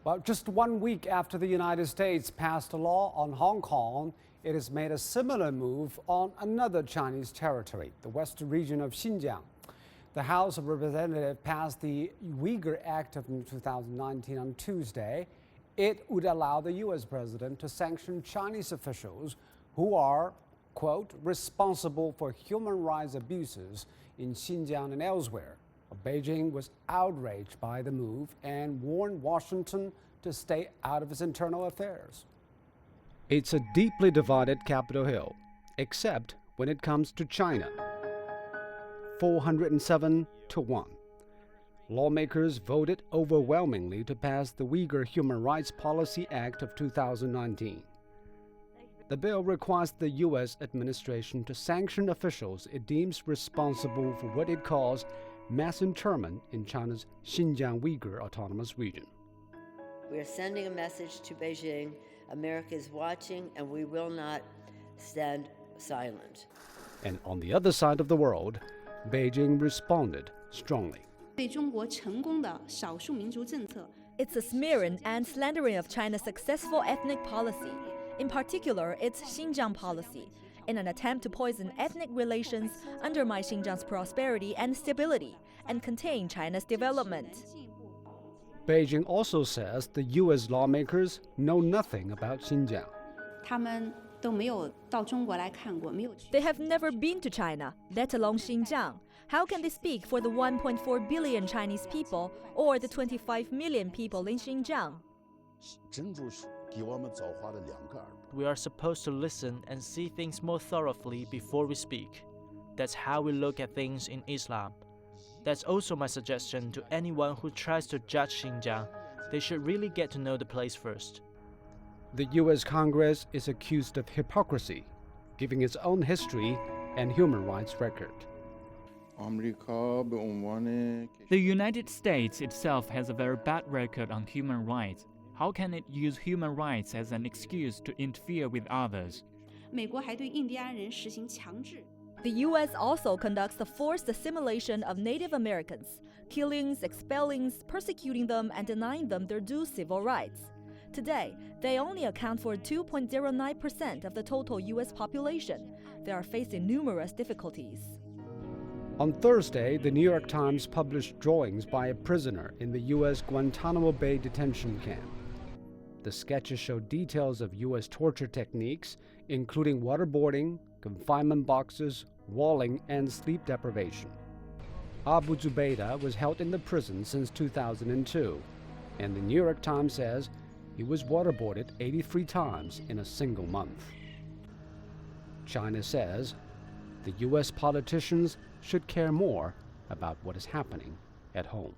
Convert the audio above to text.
Well, just 1 week after the United States passed a law on Hong Kong, it has made a similar move on another Chinese territory, the western region of Xinjiang. The House of Representatives passed the Uygur Act of 2019 on Tuesday. It would allow the U.S. president to sanction Chinese officials who are, quote, responsible for human rights abuses in Xinjiang and elsewhere. Beijing was outraged by the move and warned Washington to stay out of its internal affairs. It's a deeply divided Capitol Hill, except when it comes to China. 407 to 1. Lawmakers voted overwhelmingly to pass the Uyghur Human Rights Policy Act of 2019. The bill requires the U.S. administration to sanction officials it deems responsible for what it calls mass internment in China's Xinjiang Uyghur Autonomous Region. We are sending a message to Beijing. America is watching, and we will not stand silent. And on the other side of the world, Beijing responded strongly. It's a smearing and slandering of China's successful ethnic policy, in particular its Xinjiang policy, in an attempt to poison ethnic relations, undermine Xinjiang's prosperity and stability, and contain China's development. Beijing also says the U.S. lawmakers know nothing about Xinjiang. They have never been to China, let alone Xinjiang. How can they speak for the 1.4 billion Chinese people or the 25 million people in Xinjiang? We are supposed to listen and see things more thoroughly before we speak. That's how we look at things in Islam. That's also my suggestion to anyone who tries to judge Xinjiang. They should really get to know the place first. The U.S. Congress is accused of hypocrisy, giving its own history and human rights record. The United States itself has a very bad record on human rights. How can it use human rights as an excuse to interfere with others? The U.S. also conducts the forced assimilation of Native Americans, killings, expellings, persecuting them, and denying them their due civil rights. Today, they only account for 2.09% of the total U.S. population. They are facing numerous difficulties. On Thursday, the New York Times published drawings by a prisoner in the U.S. Guantanamo Bay detention camp. The sketches show details of U.S. torture techniques, including waterboarding, confinement boxes, walling, and sleep deprivation. Abu Zubaydah was held in the prison since 2002, and the New York Times says he was waterboarded 83 times in a single month. China says the U.S. politicians should care more about what is happening at home.